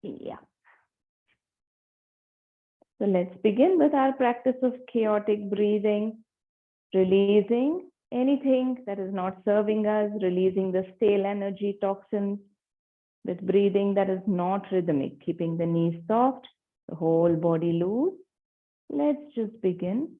Yeah. So let's begin with our practice of chaotic breathing, releasing anything that is not serving us, releasing the stale energy toxins with breathing that is not rhythmic, keeping the knees soft, the whole body loose. Let's just begin.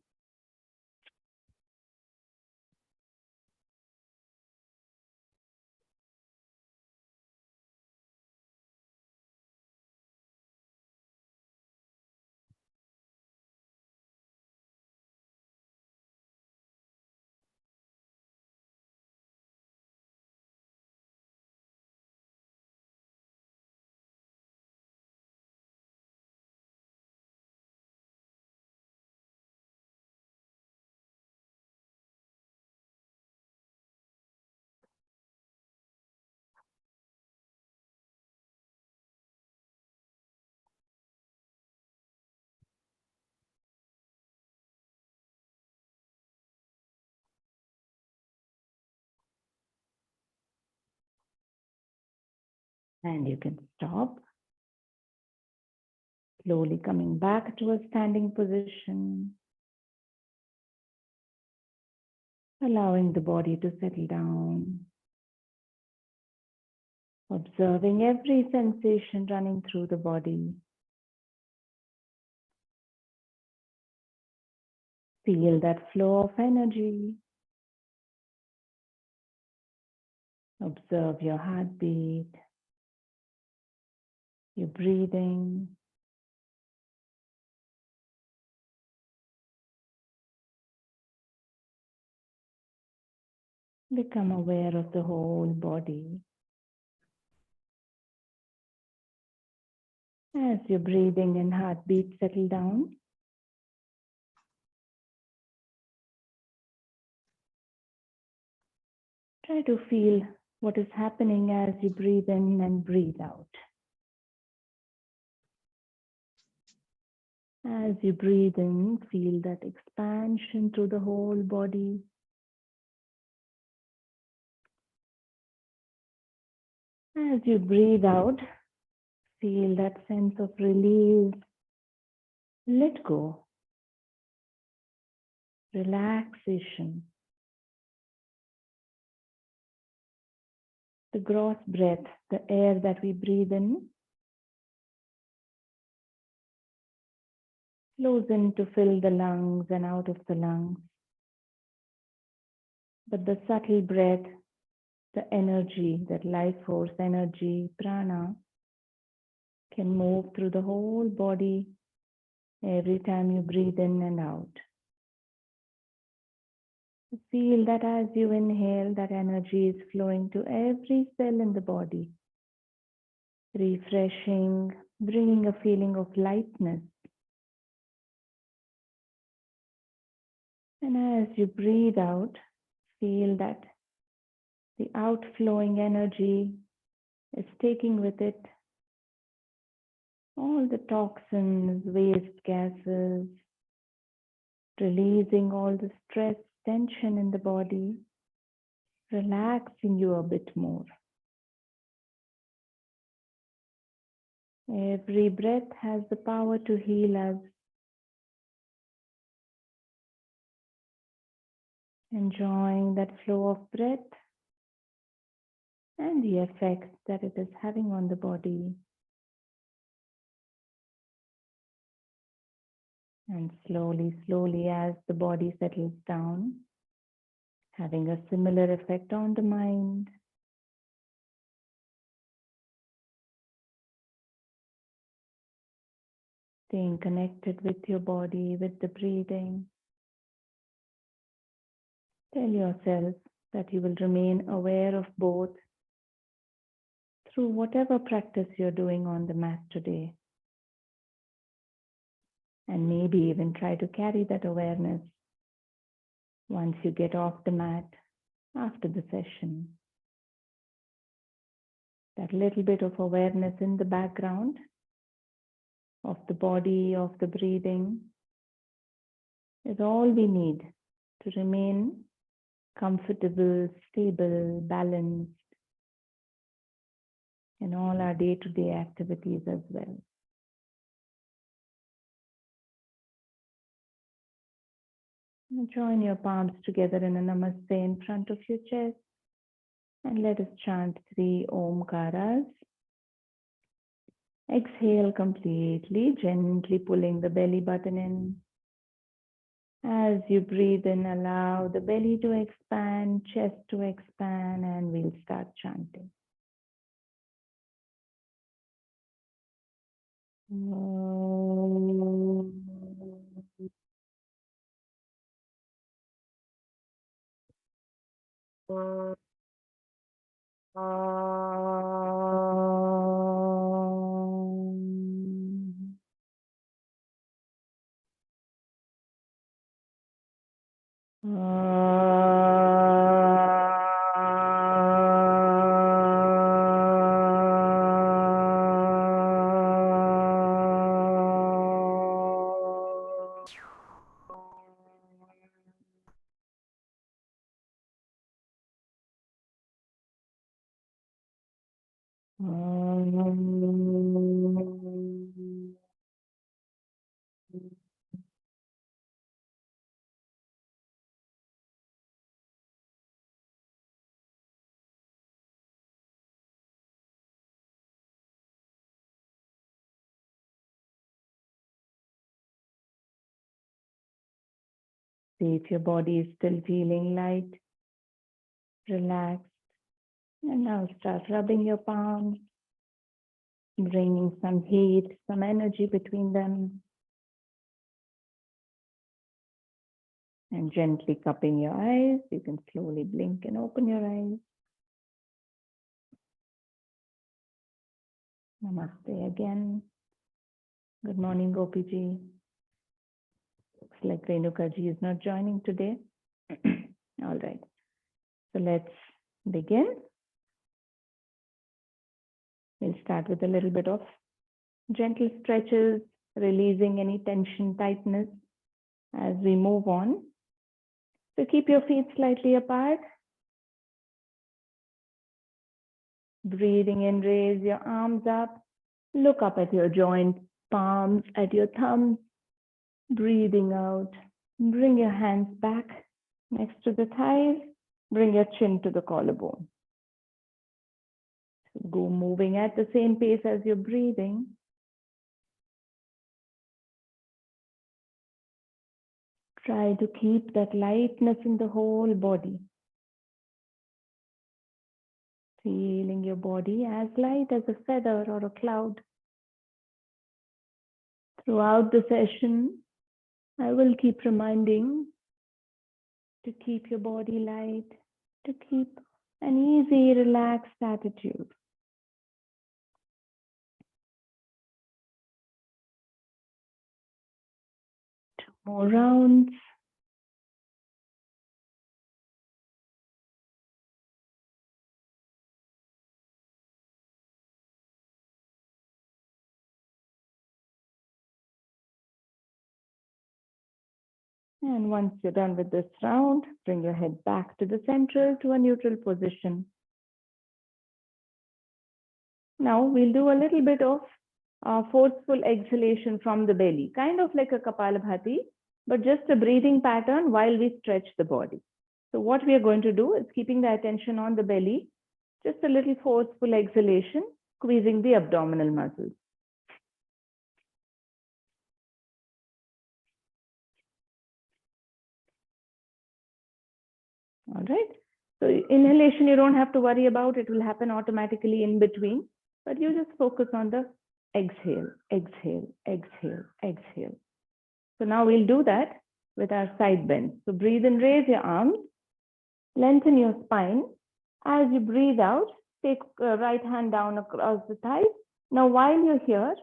And you can stop. Slowly coming back to a standing position. Allowing the body to settle down. Observing every sensation running through the body. Feel that flow of energy. Observe your heartbeat, your breathing. Become aware of the whole body. As your breathing and heartbeat settle down, try to feel what is happening as you breathe in and breathe out. As you breathe in, feel that expansion through the whole body. As you breathe out, feel that sense of release. Let go. Relaxation. The gross breath, the air that we breathe in, flows in to fill the lungs and out of the lungs. But the subtle breath, the energy, that life force energy, prana, can move through the whole body every time you breathe in and out. Feel that as you inhale, that energy is flowing to every cell in the body, refreshing, bringing a feeling of lightness. And as you breathe out, feel that the outflowing energy is taking with it all the toxins, waste gases, releasing all the stress, tension in the body, relaxing you a bit more. Every breath has the power to heal us. Enjoying that flow of breath and the effect that it is having on the body. And slowly, slowly, as the body settles down, having a similar effect on the mind. Staying connected with your body, with the breathing. Tell yourself that you will remain aware of both through whatever practice you're doing on the mat today. And maybe even try to carry that awareness once you get off the mat after the session. That little bit of awareness in the background of the body, of the breathing, is all we need to remain comfortable, stable, balanced, in all our day-to-day activities as well. And join your palms together in a namaste in front of your chest. And let us chant 3 Omkaras. Exhale completely, gently pulling the belly button in. As you breathe in, allow the belly to expand, chest to expand, and we'll start chanting. See if your body is still feeling light, relaxed. And now start rubbing your palms, bringing some heat, some energy between them. And gently cupping your eyes. You can slowly blink and open your eyes. Namaste again. Good morning, Gopiji. Looks like Renuka ji is not joining today. All right. So let's begin. We'll start with a little bit of gentle stretches, releasing any tension, tightness as we move on. So keep your feet slightly apart. Breathing in, raise your arms up. Look up at your joint, palms at your thumbs. Breathing out. Bring your hands back next to the thighs. Bring your chin to the collarbone. Go moving at the same pace as you're breathing. Try to keep that lightness in the whole body. Feeling your body as light as a feather or a cloud. Throughout the session, I will keep reminding to keep your body light, to keep an easy, relaxed attitude. 2 more rounds. And once you're done with this round, bring your head back to the central, to a neutral position. Now we'll do a little bit of forceful exhalation from the belly, kind of like a Kapalabhati, but just a breathing pattern while we stretch the body. So what we are going to do is keeping the attention on the belly, just a little forceful exhalation, squeezing the abdominal muscles. All right. So inhalation, you don't have to worry about. It will happen automatically in between, but you just focus on the exhale, exhale, exhale, exhale. So now we'll do that with our side bend. So breathe in, raise your arms, lengthen your spine. As you breathe out, take right hand down across the thighs. Now while you're here,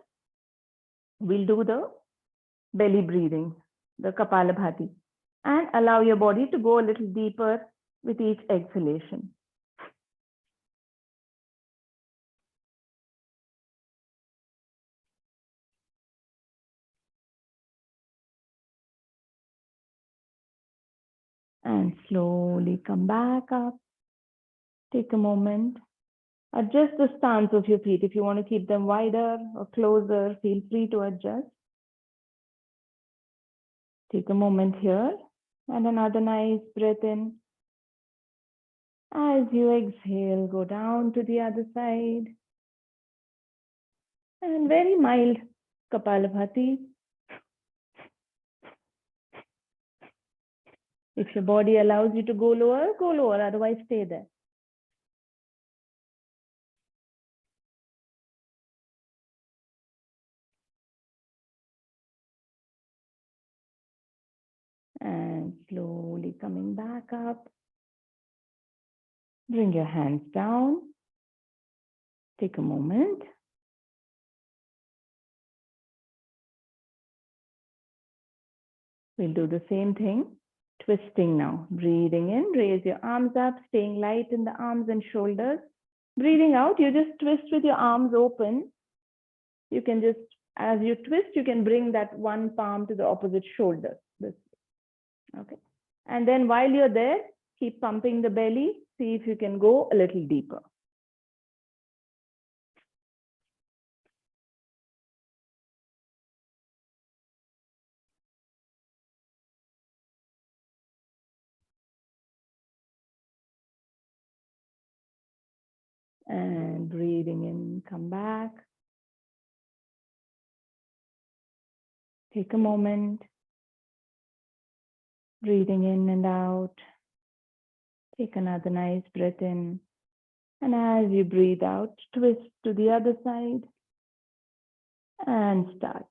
we'll do the belly breathing, the Kapalabhati, and allow your body to go a little deeper with each exhalation. And slowly come back up. Take a moment Adjust the stance of your feet. If you want to keep them wider or closer, feel free to adjust. Take a moment here and another nice breath in. As you exhale, go down to the other side. And very mild Kapalabhati. If your body allows you to go lower, otherwise stay there. And slowly coming back up. Bring your hands down. Take a moment. We'll do the same thing. Twisting now. Breathing in, raise your arms up, staying light in the arms and shoulders. Breathing out, you just twist with your arms open. You can just, as you twist, you can bring that one palm to the opposite shoulder. Okay. And then while you're there, keep pumping the belly. See if you can go a little deeper. And breathing in, come back. Take a moment. Breathing in and out. Take another nice breath in. And as you breathe out, twist to the other side. And start.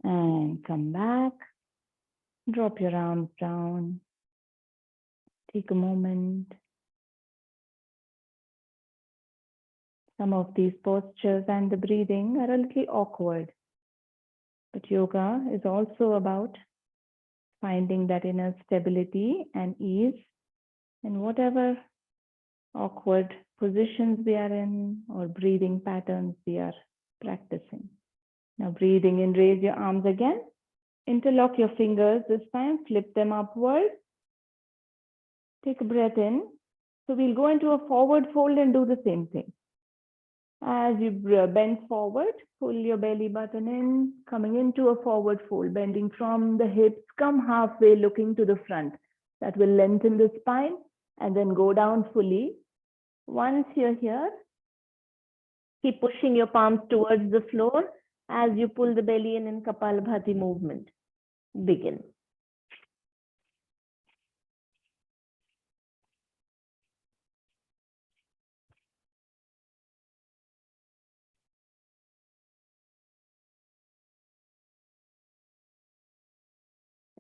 And come back. Drop your arms down. Take a moment. Some of these postures and the breathing are a little awkward. But yoga is also about finding that inner stability and ease in whatever awkward positions we are in or breathing patterns we are practicing. Now breathing in, raise your arms again. Interlock your fingers this time, flip them upward. Take a breath in. So we'll go into a forward fold and do the same thing. As you bend forward, pull your belly button in, coming into a forward fold, bending from the hips, come halfway, looking to the front. That will lengthen the spine and then go down fully. Once you're here, keep pushing your palms towards the floor as you pull the belly in Kapalabhati movement. Begin.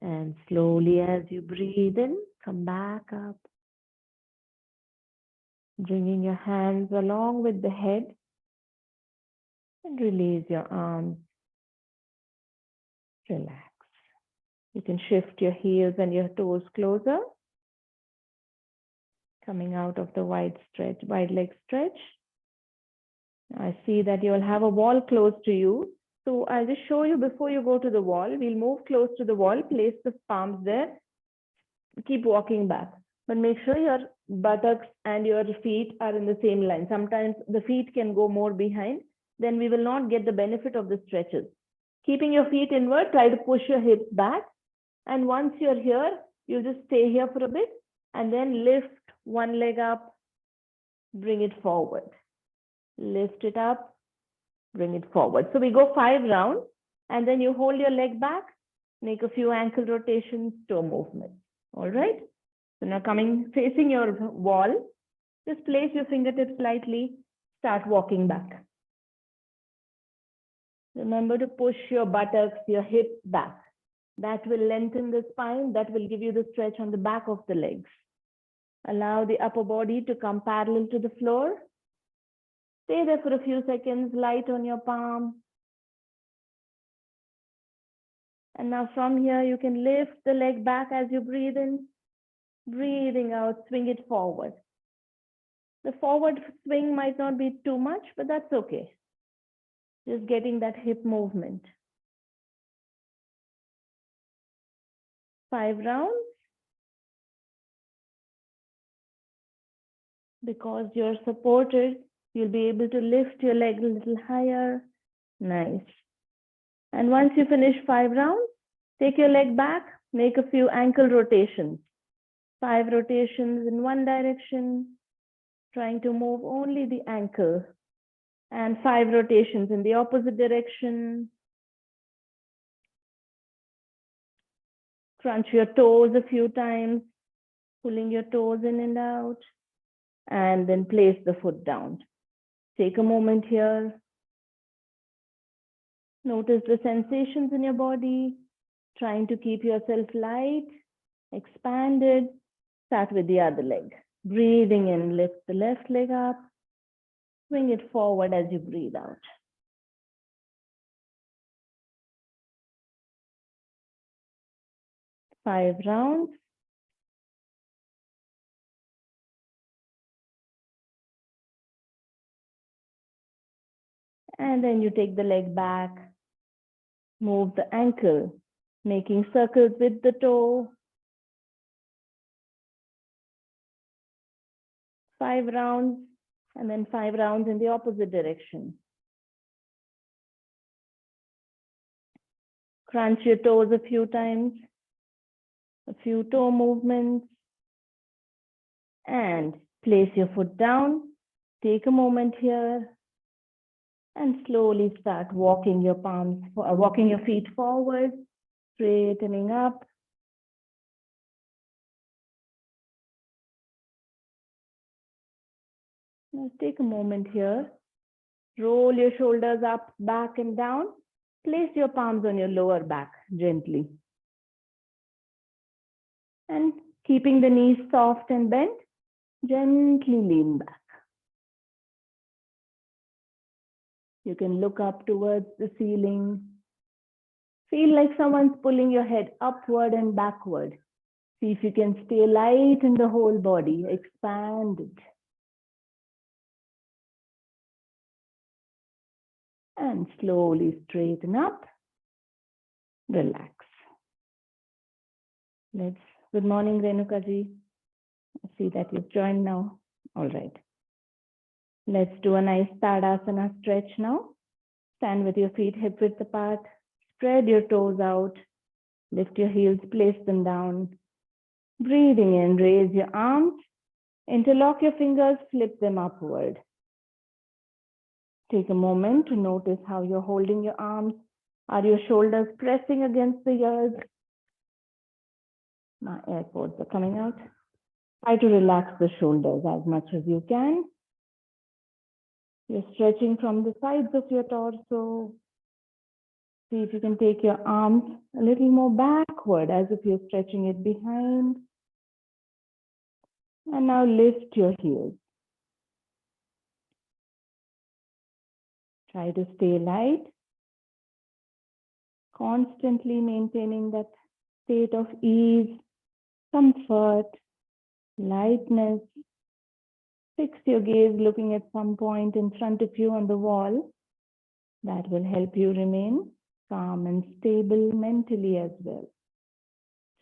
And slowly as you breathe in, come back up. Bringing your hands along with the head and release your arms. Relax. You can shift your heels and your toes closer. Coming out of the wide leg stretch. I see that you'll have a wall close to you. So I'll just show you before you go to the wall. We'll move close to the wall, place the palms there, keep walking back. But make sure your buttocks and your feet are in the same line. Sometimes the feet can go more behind, then we will not get the benefit of the stretches. Keeping your feet inward, try to push your hips back. And once you're here, you just stay here for a bit and then lift one leg up, bring it forward. Lift it up, bring it forward. So we go 5 rounds and then you hold your leg back, make a few ankle rotations, toe movement. All right. So now facing your wall, just place your fingertips lightly, start walking back. Remember to push your buttocks, your hips back. That will lengthen the spine. That will give you the stretch on the back of the legs. Allow the upper body to come parallel to the floor. Stay there for a few seconds, light on your palm. And now from here, you can lift the leg back as you breathe in. Breathing out, swing it forward. The forward swing might not be too much, but that's okay. Just getting that hip movement. 5 rounds. Because you're supported, you'll be able to lift your leg a little higher. Nice. And once you finish 5 rounds, take your leg back, make a few ankle rotations. 5 rotations in one direction, trying to move only the ankle. And 5 rotations in the opposite direction. Crunch your toes a few times, pulling your toes in and out. And then place the foot down. Take a moment here. Notice the sensations in your body, trying to keep yourself light, expanded. Start with the other leg. Breathing in, lift the left leg up. Swing it forward as you breathe out. Five rounds. And then you take the leg back. Move the ankle, making circles with the toe. 5 rounds, and then 5 rounds in the opposite direction. Crunch your toes a few times, a few toe movements, and place your foot down. Take a moment here, and slowly start walking your feet forward, straightening up. Now take a moment here. Roll your shoulders up, back, and down. Place your palms on your lower back gently. And keeping the knees soft and bent, gently lean back. You can look up towards the ceiling. Feel like someone's pulling your head upward and backward. See if you can stay light in the whole body. Expand it. And slowly straighten up. Relax. Good morning, Renuka ji. I see that you've joined now. All right. Let's do a nice Tadasana stretch now. Stand with your feet hip width apart. Spread your toes out. Lift your heels, place them down. Breathing in, raise your arms. Interlock your fingers, flip them upward. Take a moment to notice how you're holding your arms. Are your shoulders pressing against the ears? My AirPods are coming out. Try to relax the shoulders as much as you can. You're stretching from the sides of your torso. See if you can take your arms a little more backward as if you're stretching it behind. And now lift your heels. Try to stay light. Constantly maintaining that state of ease, comfort, lightness. Fix your gaze looking at some point in front of you on the wall. That will help you remain calm and stable mentally as well.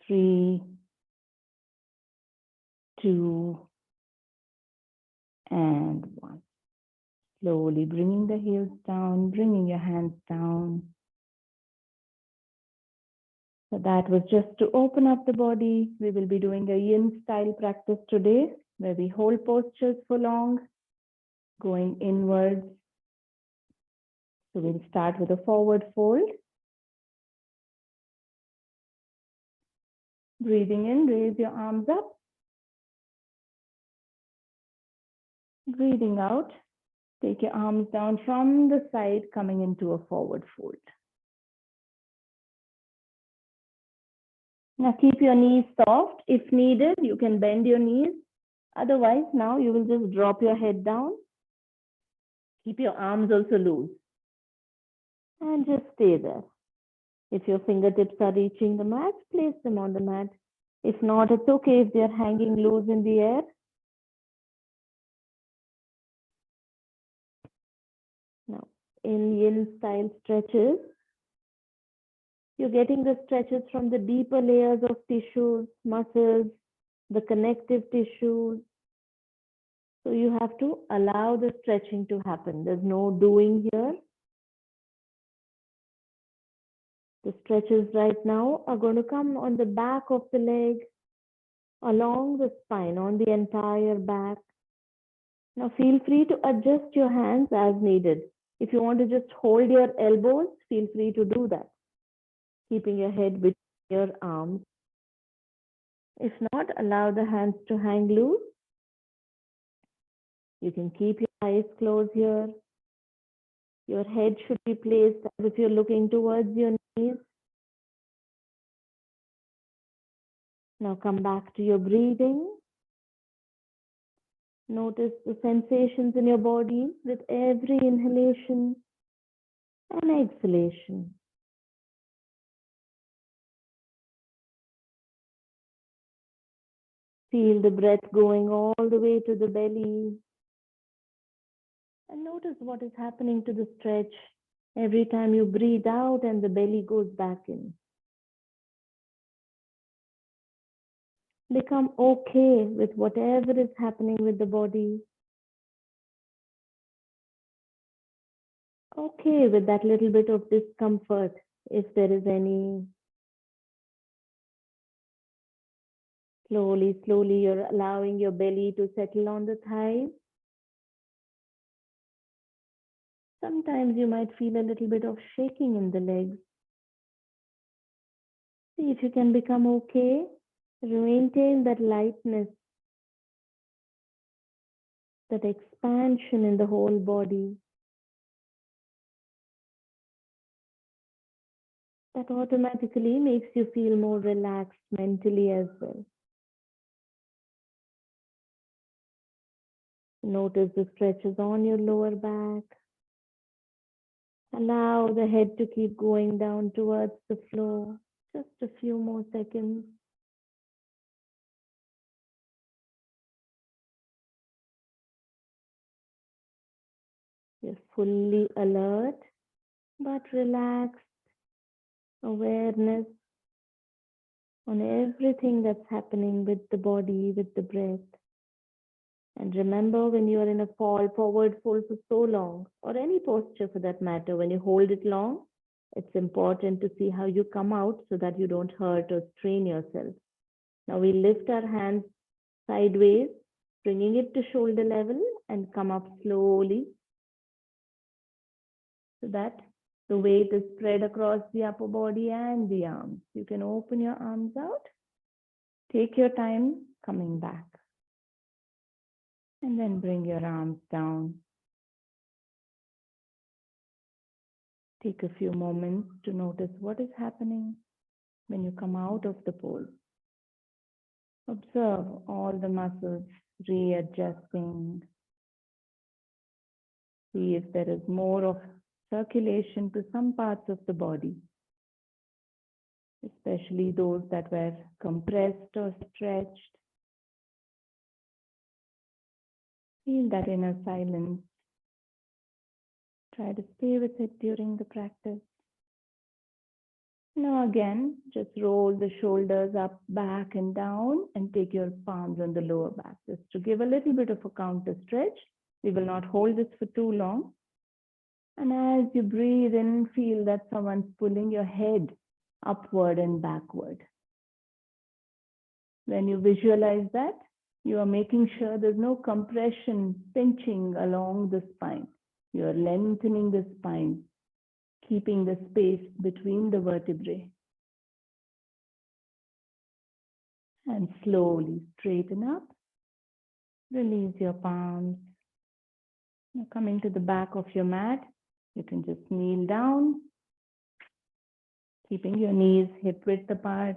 3, 2, and 1. Slowly bringing the heels down, bringing your hands down. So that was just to open up the body. We will be doing a yin style practice today, where we hold postures for long, going inwards. So we'll start with a forward fold. Breathing in, raise your arms up. Breathing out, take your arms down from the side, coming into a forward fold. Now keep your knees soft. If needed, you can bend your knees. Otherwise, now you will just drop your head down. Keep your arms also loose. And just stay there. If your fingertips are reaching the mat, place them on the mat. If not, it's okay if they're hanging loose in the air. Now, in yin style stretches, you're getting the stretches from the deeper layers of tissues, muscles, the connective tissues. So you have to allow the stretching to happen. There's no doing here. The stretches right now are going to come on the back of the leg, along the spine, on the entire back. Now feel free to adjust your hands as needed. If you want to just hold your elbows, feel free to do that, keeping your head between your arms. If not, allow the hands to hang loose. You can keep your eyes closed here. Your head should be placed as if you're looking towards your knees. Now come back to your breathing. Notice the sensations in your body with every inhalation and exhalation. Feel the breath going all the way to the belly. And notice what is happening to the stretch every time you breathe out and the belly goes back in. Become okay with whatever is happening with the body. Okay with that little bit of discomfort, if there is any. Slowly, slowly, you're allowing your belly to settle on the thighs. Sometimes you might feel a little bit of shaking in the legs. See if you can become okay. Maintain that lightness, that expansion in the whole body. That automatically makes you feel more relaxed mentally as well. Notice the stretches on your lower back. Allow the head to keep going down towards the floor. Just a few more seconds. You're fully alert, but relaxed. Awareness on everything that's happening with the body, with the breath. And remember, when you are in a fall forward fold for so long, or any posture for that matter, when you hold it long, it's important to see how you come out so that you don't hurt or strain yourself. Now we lift our hands sideways, bringing it to shoulder level and come up slowly so that the weight is spread across the upper body and the arms. You can open your arms out. Take your time coming back. And then bring your arms down. Take a few moments to notice what is happening when you come out of the pose. Observe all the muscles readjusting. See if there is more of circulation to some parts of the body, especially those that were compressed or stretched. Feel that inner silence. Try to stay with it during the practice. Now again, just roll the shoulders up, back and down and take your palms on the lower back just to give a little bit of a counter stretch. We will not hold this for too long. And as you breathe in, feel that someone's pulling your head upward and backward. When you visualize that, you are making sure there's no compression, pinching along the spine. You are lengthening the spine, keeping the space between the vertebrae. And slowly straighten up. Release your palms. Now coming to the back of your mat, you can just kneel down, keeping your knees hip width apart.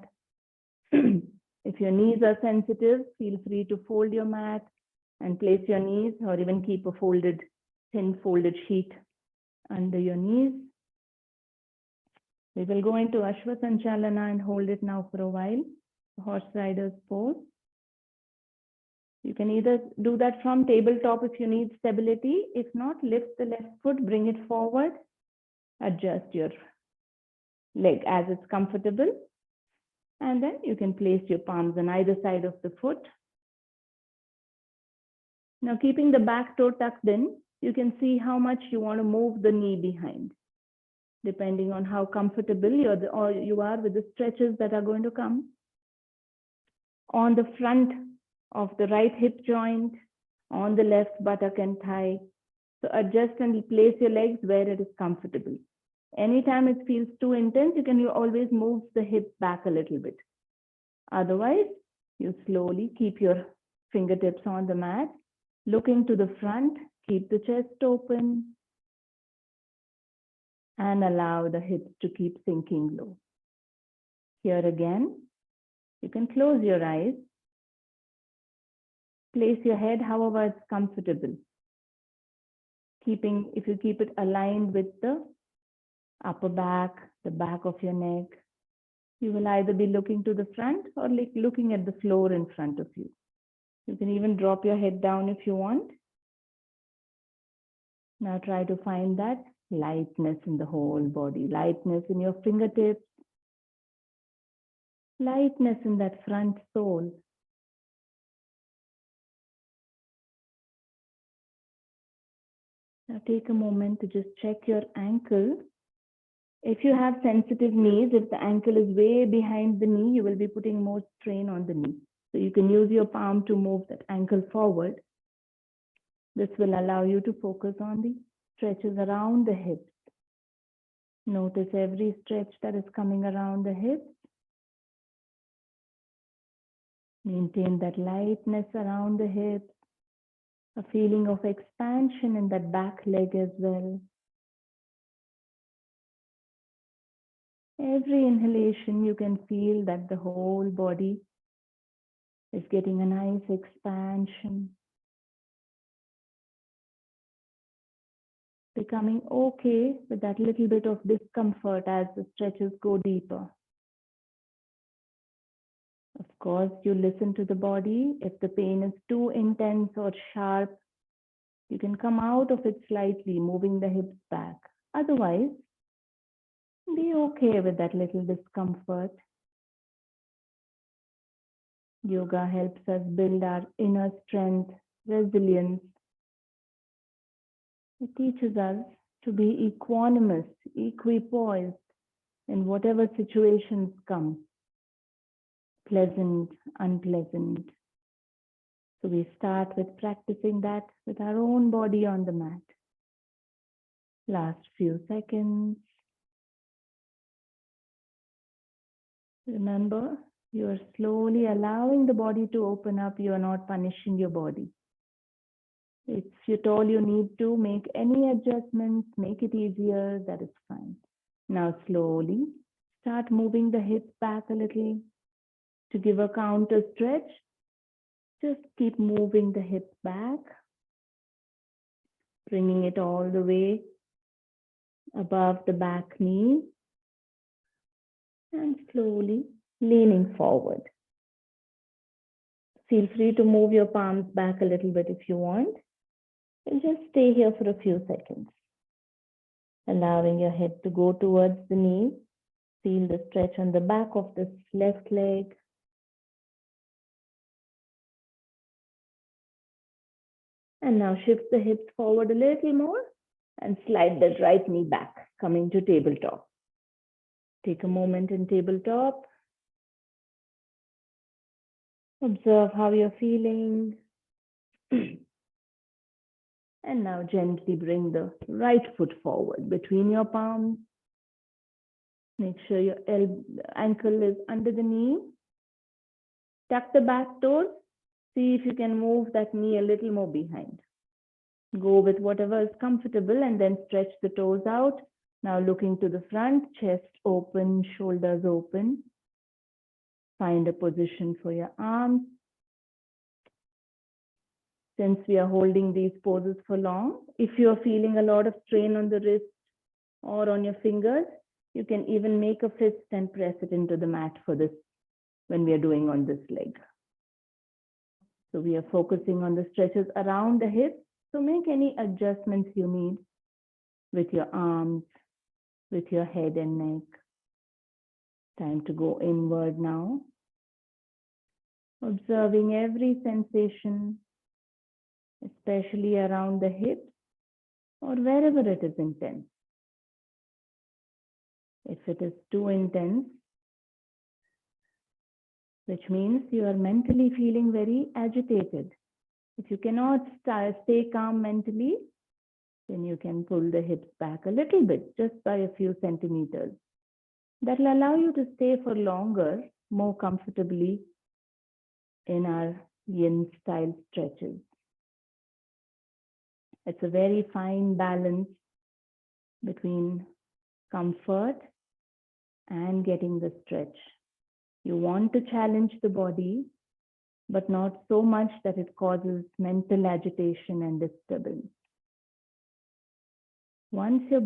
If your knees are sensitive, feel free to fold your mat and place your knees, or even keep a thin folded sheet under your knees. We will go into Ashwasanchalana and hold it now for a while. Horse rider's pose. You can either do that from tabletop if you need stability. If not, lift the left foot, bring it forward, adjust your leg as it's comfortable. And then you can place your palms on either side of the foot. Now, keeping the back toe tucked in, you can see how much you want to move the knee behind, depending on how comfortable you are with the stretches that are going to come. On the front of the right hip joint, on the left buttock and thigh. So adjust and place your legs where it is comfortable. Anytime it feels too intense, you can always move the hip back a little bit. Otherwise, you slowly keep your fingertips on the mat, looking to the front, keep the chest open, and allow the hips to keep sinking low. Here again, you can close your eyes, place your head however it's comfortable. If you keep it aligned with the upper back, the back of your neck, you will either be looking to the front or like looking at the floor in front of you. You can even drop your head down if you want. Now try to find that lightness in the whole body, lightness in your fingertips, lightness in that front sole. Now take a moment to just check your ankle. If you have sensitive knees, if the ankle is way behind the knee, you will be putting more strain on the knee. So you can use your palm to move that ankle forward. This will allow you to focus on the stretches around the hips. Notice every stretch that is coming around the hips. Maintain that lightness around the hips, a feeling of expansion in that back leg as well. Every inhalation, you can feel that the whole body is getting a nice expansion. Becoming okay with that little bit of discomfort as the stretches go deeper. Of course, you listen to the body. If the pain is too intense or sharp, you can come out of it slightly, moving the hips back. Otherwise, be okay with that little discomfort. Yoga helps us build our inner strength, resilience. It teaches us to be equanimous, equipoised in whatever situations come, pleasant, unpleasant. So we start with practicing that with our own body on the mat. Last few seconds. Remember, you are slowly allowing the body to open up. You are not punishing your body. If you all you need to make any adjustments, make it easier, that is fine. Now slowly start moving the hips back a little. To give a counter stretch, just keep moving the hips back, bringing it all the way above the back knee, and slowly leaning forward. Feel free to move your palms back a little bit if you want. And just stay here for a few seconds. Allowing your head to go towards the knee. Feel the stretch on the back of the left leg. And now shift the hips forward a little more and slide that right knee back, coming to tabletop. Take a moment in tabletop. Observe how you're feeling. And now gently bring the right foot forward between your palms. Make sure your ankle is under the knee. Tuck the back toes. See if you can move that knee a little more behind. Go with whatever is comfortable and then stretch the toes out. Now looking to the front, chest open, shoulders open. Find a position for your arms. Since we are holding these poses for long, if you are feeling a lot of strain on the wrist or on your fingers, you can even make a fist and press it into the mat for this when we are doing on this leg. So we are focusing on the stretches around the hips. So make any adjustments you need with your arms, with your head and neck. Time to go inward now. Observing every sensation, especially around the hips or wherever it is intense. If it is too intense, which means you are mentally feeling very agitated. If you cannot stay calm mentally, then you can pull the hips back a little bit, just by a few centimeters. That will allow you to stay for longer, more comfortably in our yin style stretches. It's a very fine balance between comfort and getting the stretch. You want to challenge the body, but not so much that it causes mental agitation and disturbance. Once your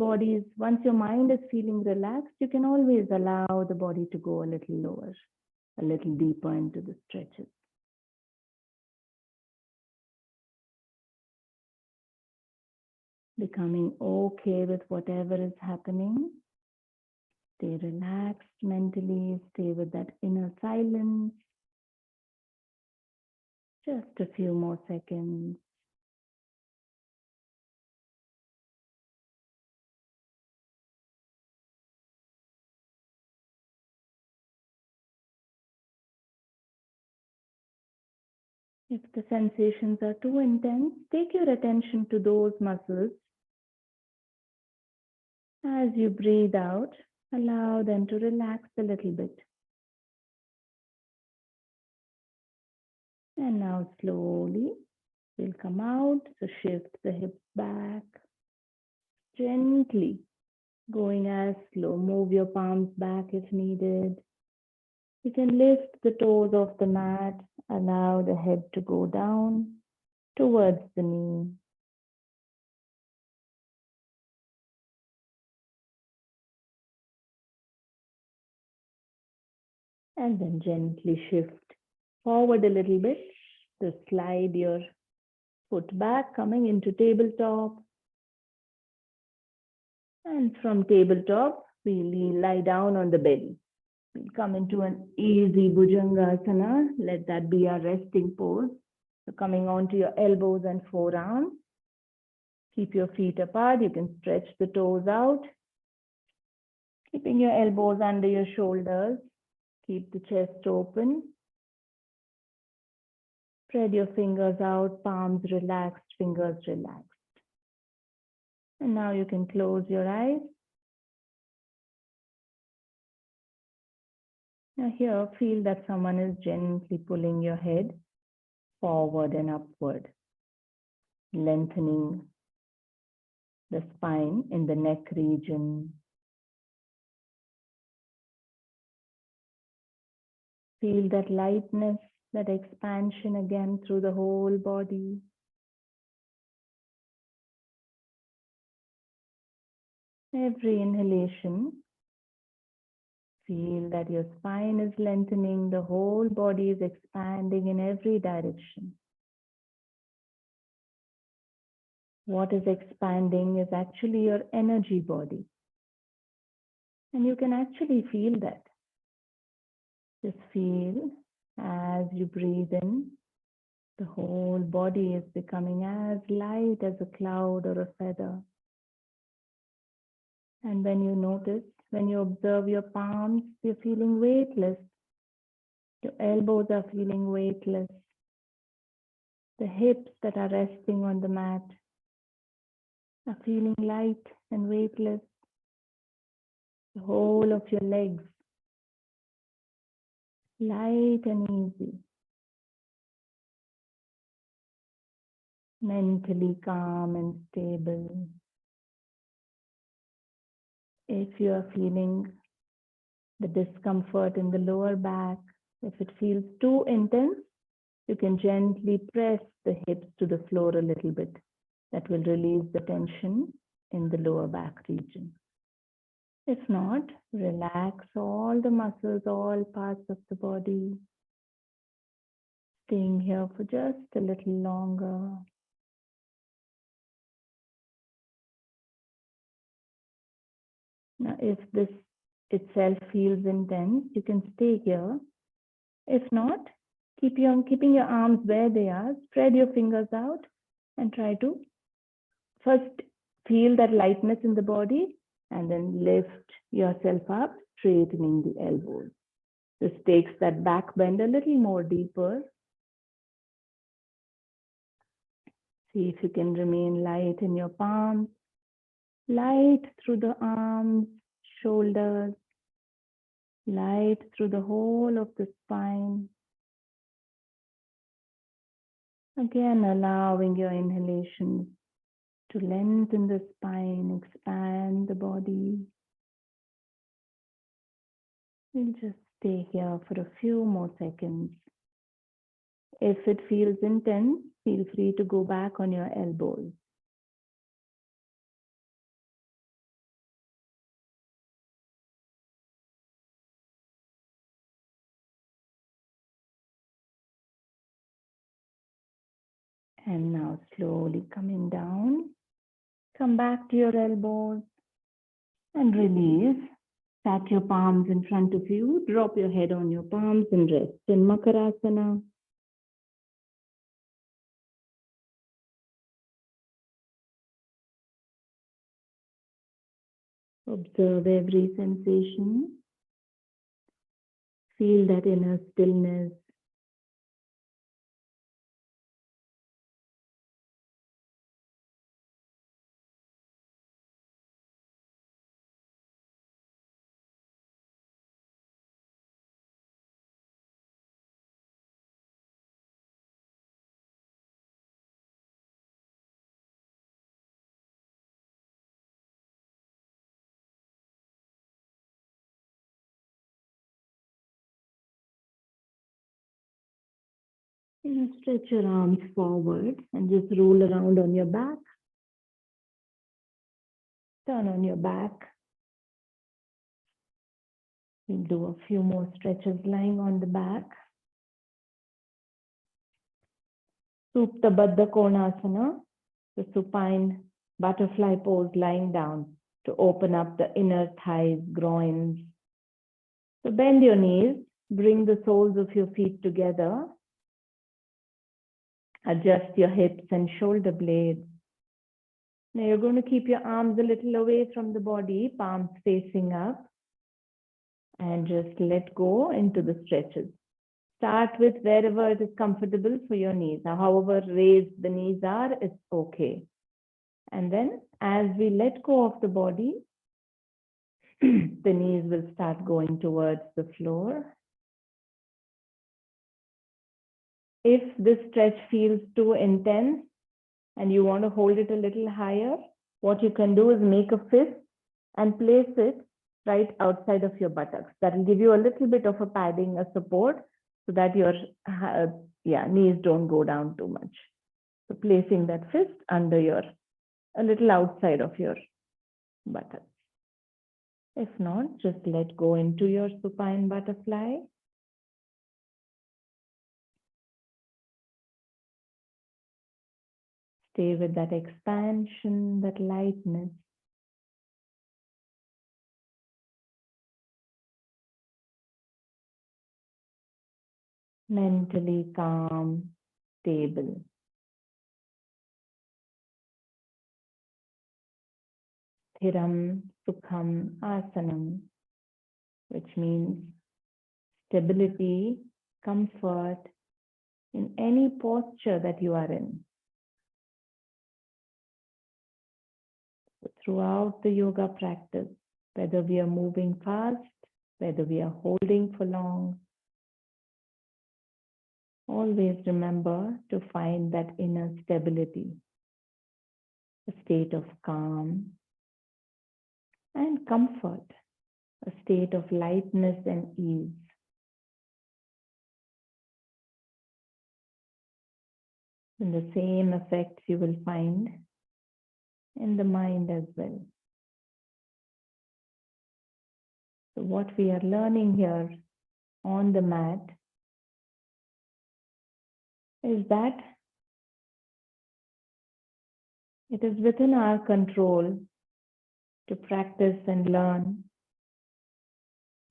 mind is feeling relaxed, you can always allow the body to go a little lower, a little deeper into the stretches. Becoming okay with whatever is happening. Stay relaxed mentally, stay with that inner silence. Just a few more seconds. If the sensations are too intense, take your attention to those muscles. As you breathe out, allow them to relax a little bit. And now slowly, we'll come out. So shift the hips back. Gently, going as slow. Move your palms back if needed. You can lift the toes off the mat. Allow the head to go down towards the knee. And then gently shift forward a little bit to slide your foot back, coming into tabletop. And from tabletop, we lie down on the belly. We'll come into an easy Bhujangasana. Let that be our resting pose. So coming onto your elbows and forearms. Keep your feet apart. You can stretch the toes out. Keeping your elbows under your shoulders. Keep the chest open. Spread your fingers out, palms relaxed, fingers relaxed. And now you can close your eyes. Now here, feel that someone is gently pulling your head forward and upward, lengthening the spine in the neck region. Feel that lightness, that expansion again through the whole body. Every inhalation, feel that your spine is lengthening, the whole body is expanding in every direction. What is expanding is actually your energy body. And you can actually feel that. Just feel as you breathe in, the whole body is becoming as light as a cloud or a feather. And when you notice, when you observe your palms, you're feeling weightless. Your elbows are feeling weightless. The hips that are resting on the mat are feeling light and weightless. The whole of your legs, light and easy. Mentally calm and stable. If you are feeling the discomfort in the lower back, if it feels too intense, you can gently press the hips to the floor a little bit. That will release the tension in the lower back region. If not, relax all the muscles, all parts of the body. Staying here for just a little longer. Now, if this itself feels intense, you can stay here. If not, keeping your arms where they are, spread your fingers out and try to first feel that lightness in the body and then lift yourself up, straightening the elbows. This takes that back bend a little more deeper. See if you can remain light in your palms, light through the arms, shoulders, light through the whole of the spine. Again, allowing your inhalations to lengthen the spine, expand the body. We'll just stay here for a few more seconds. If it feels intense, feel free to go back on your elbows. And now slowly coming down, come back to your elbows and release. Pat your palms in front of you, drop your head on your palms and rest in Makarasana. Observe every sensation. Feel that inner stillness. Stretch your arms forward and just roll around on your back. Turn on your back. We'll do a few more stretches lying on the back. Supta Baddha Konasana, the supine butterfly pose lying down to open up the inner thighs, groins. So bend your knees, bring the soles of your feet together. Adjust your hips and shoulder blades. Now you're going to keep your arms a little away from the body, palms facing up, and just let go into the stretches. Start with wherever it is comfortable for your knees. Now, however raised the knees are, it's okay. And then as we let go of the body, the knees will start going towards the floor. If this stretch feels too intense and you want to hold it a little higher, what you can do is make a fist and place it right outside of your buttocks. That will give you a little bit of a padding, a support, so that your knees don't go down too much. So placing that fist under a little outside of your buttocks. If not, just let go into your supine butterfly. Stay with that expansion, that lightness. Mentally calm, stable. Thiram Sukham Asanam, which means stability, comfort in any posture that you are in. So throughout the yoga practice, whether we are moving fast, whether we are holding for long, always remember to find that inner stability, a state of calm and comfort, a state of lightness and ease. And the same effects you will find in the mind as well. So what we are learning here on the mat is that it is within our control to practice and learn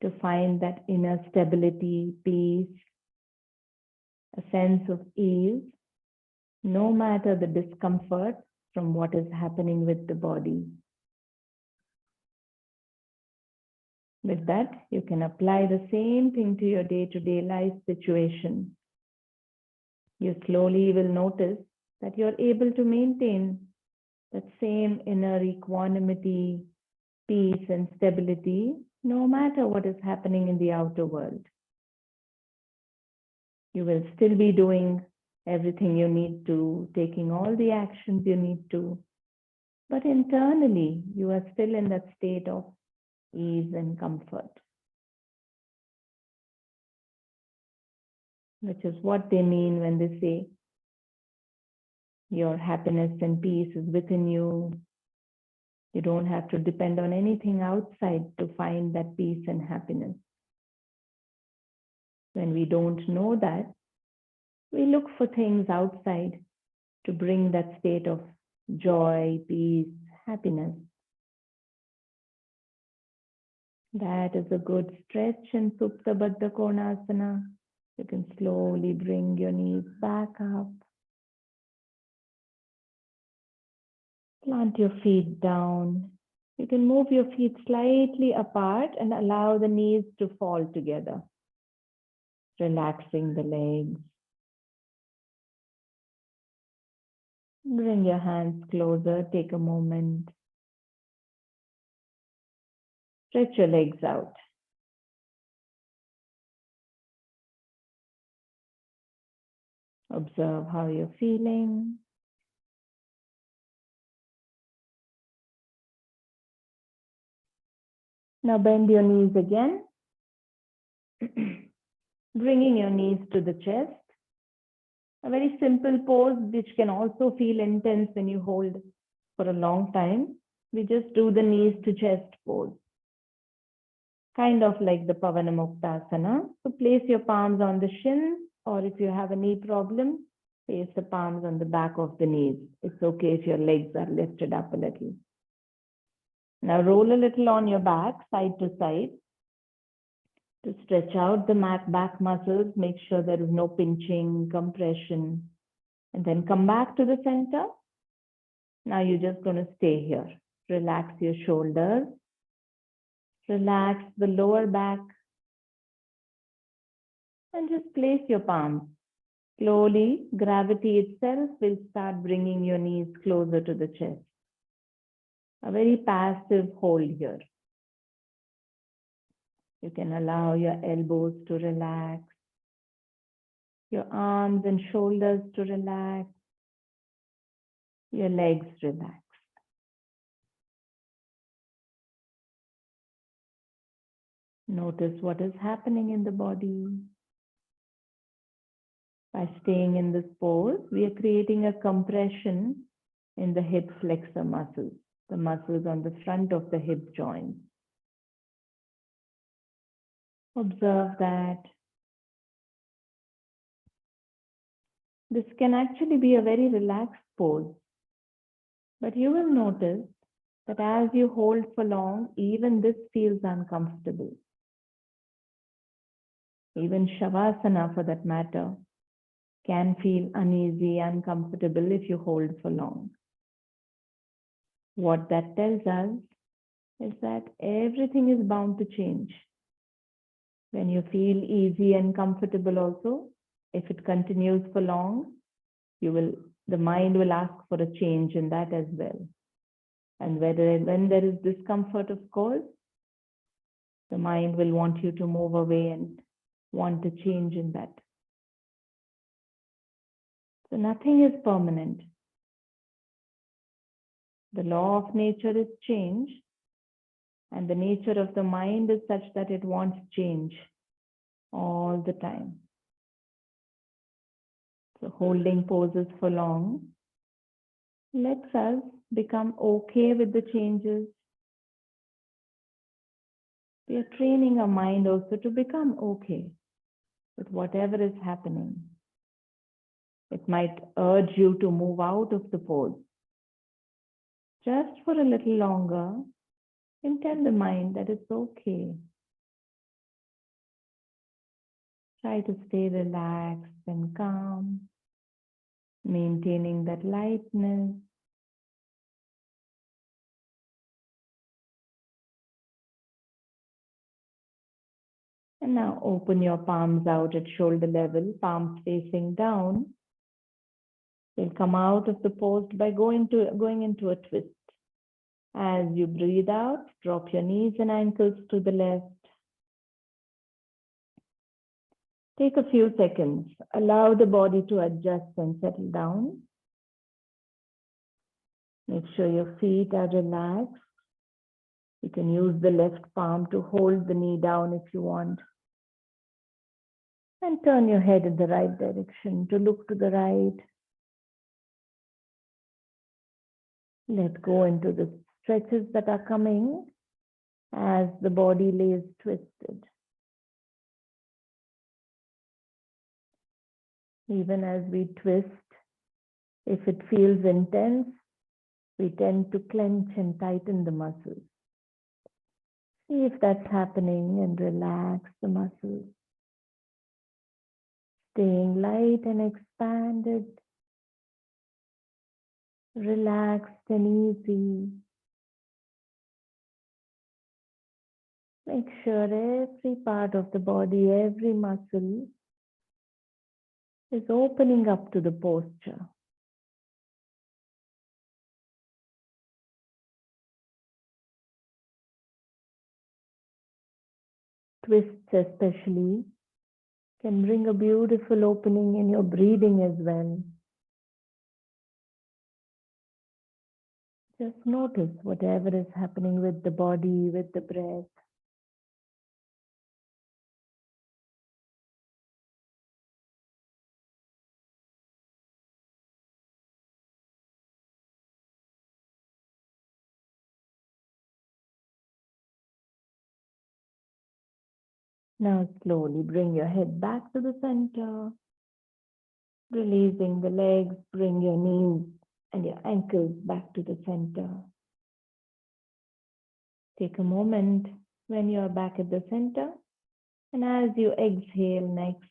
to find that inner stability, peace, a sense of ease, no matter the discomfort from what is happening with the body. With that, you can apply the same thing to your day-to-day life situation. You slowly will notice that you're able to maintain that same inner equanimity, peace, and stability, no matter what is happening in the outer world. You will still be doing everything you need to, taking all the actions you need to, but internally, you are still in that state of ease and comfort, which is what they mean when they say your happiness and peace is within you. You don't have to depend on anything outside to find that peace and happiness. When we don't know that, we look for things outside to bring that state of joy, peace, happiness. That is a good stretch in Supta Baddha Konasana. You can slowly bring your knees back up. Plant your feet down. You can move your feet slightly apart and allow the knees to fall together, relaxing the legs. Bring your hands closer. Take a moment. Stretch your legs out. Observe how you're feeling. Now bend your knees again. Bringing your knees to the chest. A very simple pose which can also feel intense when you hold for a long time. We just do the knees to chest pose. Kind of like the Pavanamuktasana. So place your palms on the shins, or if you have a knee problem, place the palms on the back of the knees. It's okay if your legs are lifted up a little. Now roll a little on your back, side to side, to stretch out the back muscles. Make sure there is no pinching, compression, and then come back to the center. Now you're just going to stay here. Relax your shoulders. Relax the lower back. And just place your palms. Slowly, gravity itself will start bringing your knees closer to the chest. A very passive hold here. You can allow your elbows to relax, your arms and shoulders to relax, your legs relax. Notice what is happening in the body. By staying in this pose, we are creating a compression in the hip flexor muscles, the muscles on the front of the hip joint. Observe that. This can actually be a very relaxed pose, but you will notice that as you hold for long, even this feels uncomfortable. Even Shavasana, for that matter, can feel uneasy, uncomfortable if you hold for long. What that tells us is that everything is bound to change. When you feel easy and comfortable also, if it continues for long, the mind will ask for a change in that as well. And when there is discomfort, of course, the mind will want you to move away and want a change in that. So nothing is permanent. The law of nature is change, and the nature of the mind is such that it wants change all the time. So holding poses for long lets us become okay with the changes. We are training our mind also to become okay with whatever is happening. It might urge you to move out of the pose. Just for a little longer, and tell the mind that it's okay. Try to stay relaxed and calm, maintaining that lightness. And now open your palms out at shoulder level, palms facing down. You'll come out of the pose by going into a twist. As you breathe out, drop your knees and ankles to the left. Take a few seconds. Allow the body to adjust and settle down. Make sure your feet are relaxed. You can use the left palm to hold the knee down if you want. And turn your head in the right direction to look to the right. Let go into the stretches that are coming as the body lays twisted. Even as we twist, if it feels intense, we tend to clench and tighten the muscles. See if that's happening and relax the muscles. Staying light and expanded, relaxed and easy. Make sure every part of the body, every muscle is opening up to the posture. Twists especially can bring a beautiful opening in your breathing as well. Just notice whatever is happening with the body, with the breath. Now slowly bring your head back to the center. Releasing the legs, bring your knees and your ankles back to the center. Take a moment when you are back at the center, and as you exhale next,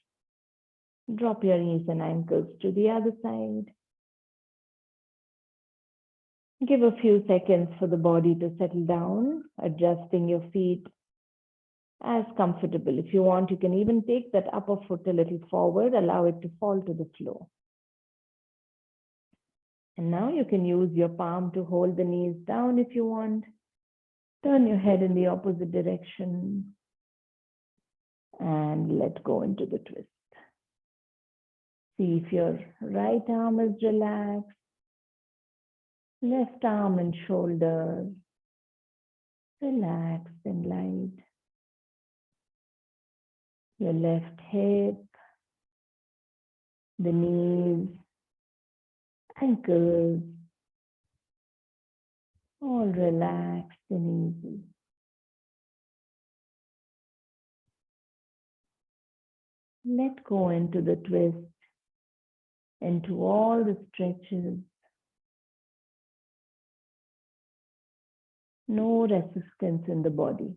drop your knees and ankles to the other side. Give a few seconds for the body to settle down, adjusting your feet as comfortable. If you want, you can even take that upper foot a little forward, allow it to fall to the floor. And now you can use your palm to hold the knees down if you want. Turn your head in the opposite direction and let go into the twist. See if your right arm is relaxed, left arm and shoulder, relaxed and light. Your left hip, the knees, ankles, all relaxed and easy. Let go into the twist, into all the stretches. No resistance in the body.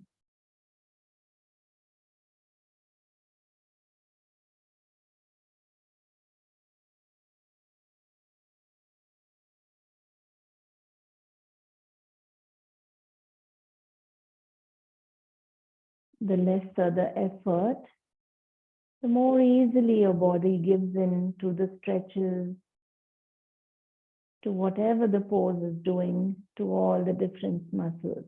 The lesser the effort, the more easily your body gives in to the stretches, to whatever the pose is doing, to all the different muscles.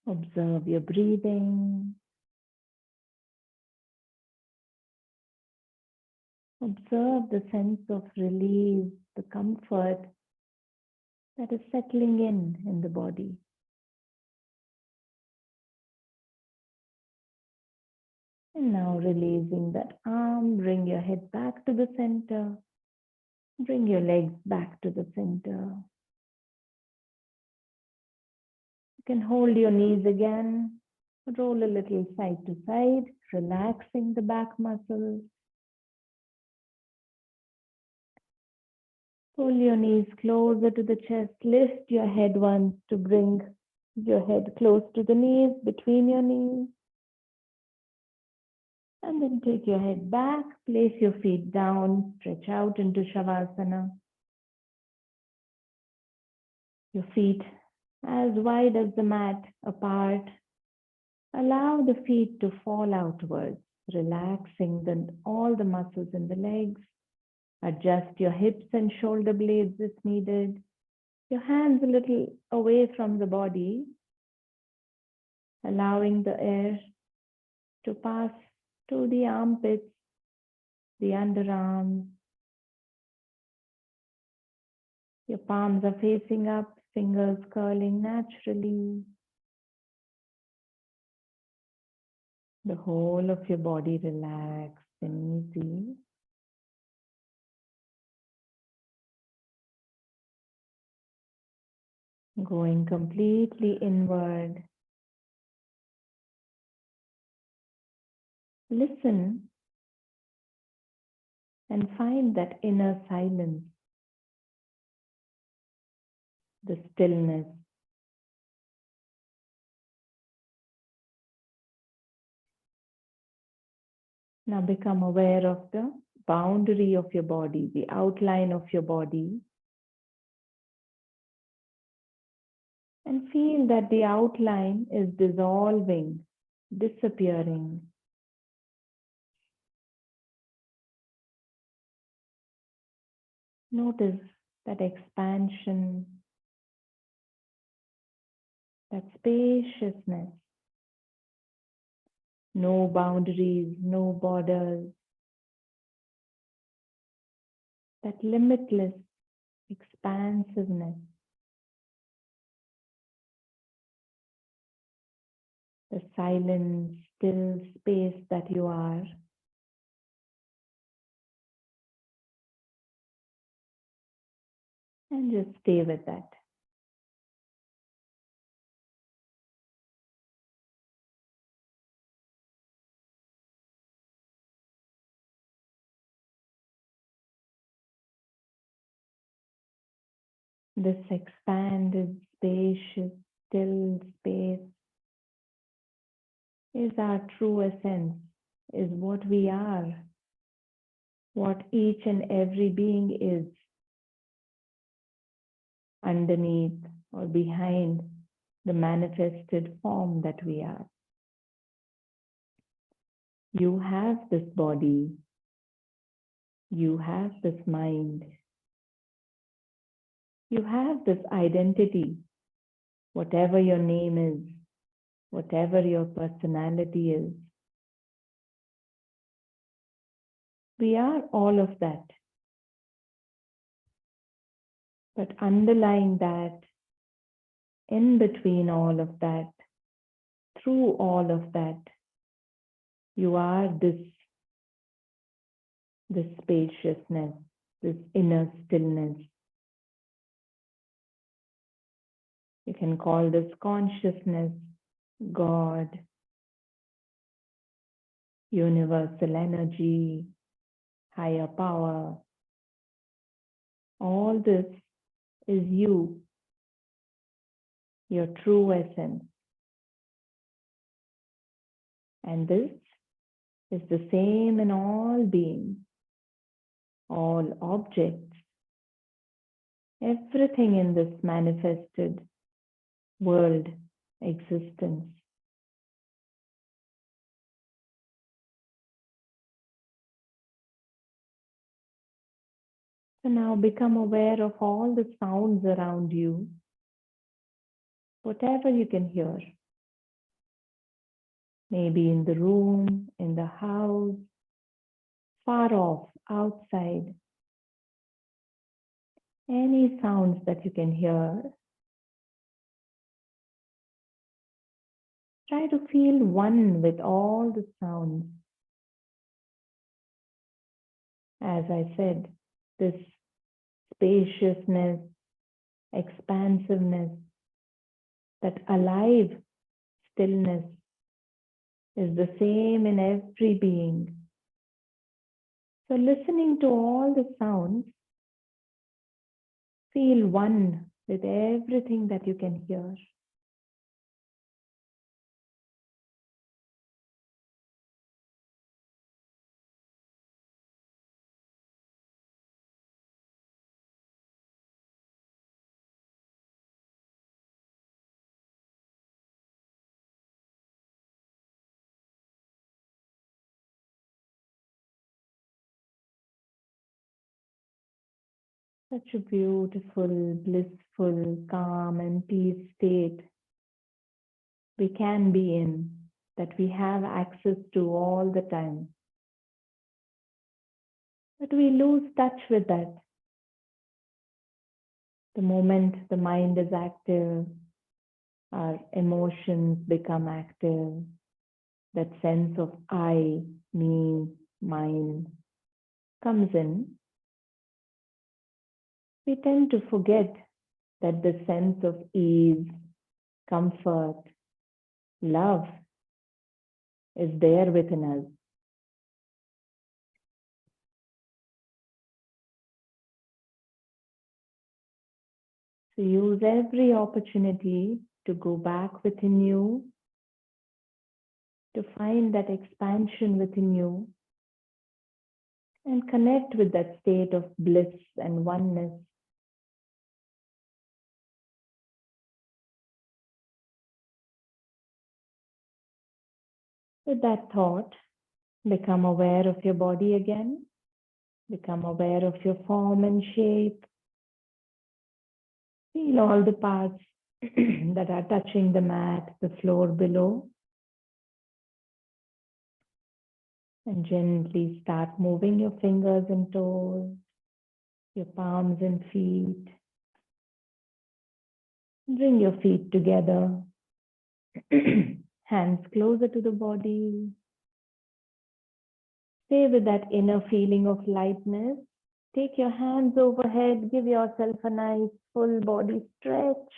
Observe your breathing. Observe the sense of release, the comfort that is settling in the body. And now releasing that arm, bring your head back to the center. Bring your legs back to the center. You can hold your knees again. Roll a little side to side, relaxing the back muscles. Pull your knees closer to the chest. Lift your head once to bring your head close to the knees, between your knees. And then take your head back, place your feet down, stretch out into Shavasana. Your feet as wide as the mat apart. Allow the feet to fall outwards, relaxing all the muscles in the legs. Adjust your hips and shoulder blades if needed. Your hands a little away from the body, allowing the air to pass to the armpits, the underarms. Your palms are facing up, fingers curling naturally. The whole of your body relaxed and easy. Going completely inward. Listen and find that inner silence, the stillness. Now become aware of the boundary of your body, the outline of your body. And feel that the outline is dissolving, disappearing. Notice that expansion, that spaciousness. No boundaries, no borders. That limitless expansiveness. The silent, still space that you are. And just stay with that. This expanded, spacious, still space is our true essence, is what we are, what each and every being is, underneath or behind the manifested form that we are. You have this body, you have this mind, you have this identity, whatever your name is, whatever your personality is. We are all of that. But underlying that, in between all of that, through all of that, you are this spaciousness, this inner stillness. You can call this consciousness, God, universal energy, higher power. All this is you, your true essence. And this is the same in all beings, all objects, everything in this manifested world existence. So now become aware of all the sounds around you, whatever you can hear. Maybe in the room, in the house, far off, outside. Any sounds that you can hear. Try to feel one with all the sounds. As I said, this spaciousness, expansiveness, that alive stillness is the same in every being. So listening to all the sounds, feel one with everything that you can hear. Such a beautiful, blissful, calm and peace state we can be in, that we have access to all the time. But we lose touch with that. The moment the mind is active, our emotions become active. That sense of I, me, mine comes in. We tend to forget that the sense of ease, comfort, love is there within us. So use every opportunity to go back within you, to find that expansion within you, and connect with that state of bliss and oneness. With that thought, become aware of your body again. Become aware of your form and shape. Feel all the parts that are touching the mat, the floor below. And gently start moving your fingers and toes, your palms and feet. Bring your feet together. Hands closer to the body. Stay with that inner feeling of lightness. Take your hands overhead. Give yourself a nice full body stretch.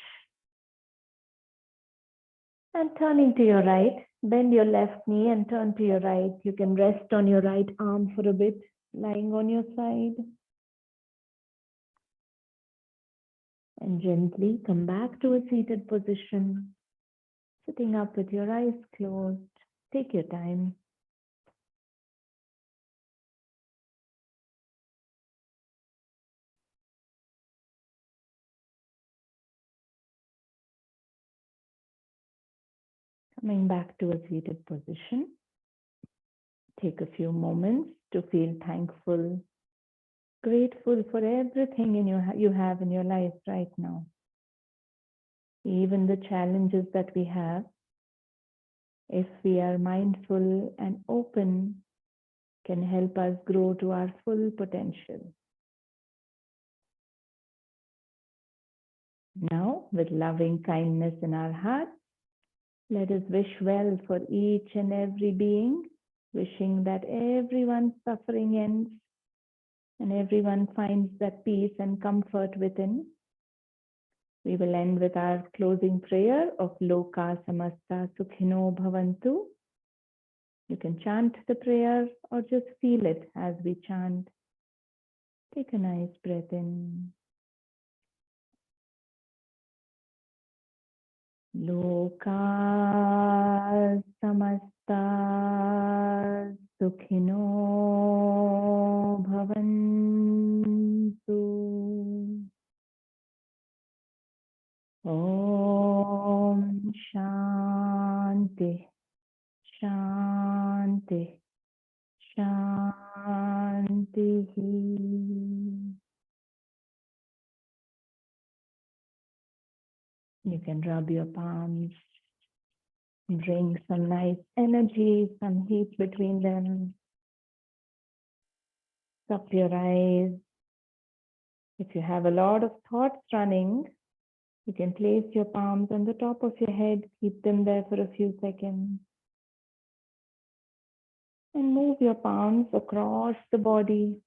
And turning to your right, bend your left knee and turn to your right. You can rest on your right arm for a bit, lying on your side. And gently come back to a seated position, sitting up with your eyes closed. Take your time. Coming back to a seated position. Take a few moments to feel thankful, grateful for everything you have in your life right now. Even the challenges that we have, if we are mindful and open, can help us grow to our full potential. Now, with loving kindness in our hearts, let us wish well for each and every being, wishing that everyone's suffering ends and everyone finds that peace and comfort within. We will end with our closing prayer of Loka Samasta Sukhino Bhavantu. You can chant the prayer or just feel it as we chant. Take a nice breath in. Loka Samasta Sukhino Bhavantu. Om Shanti, Shanti, Shanti. You can rub your palms, bring some nice energy, some heat between them. Stop your eyes. If you have a lot of thoughts running, you can place your palms on the top of your head, keep them there for a few seconds. And move your palms across the body,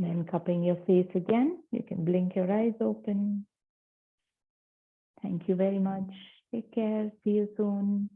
Then cupping your face again. You can blink your eyes open. Thank you very much. Take care. See you soon.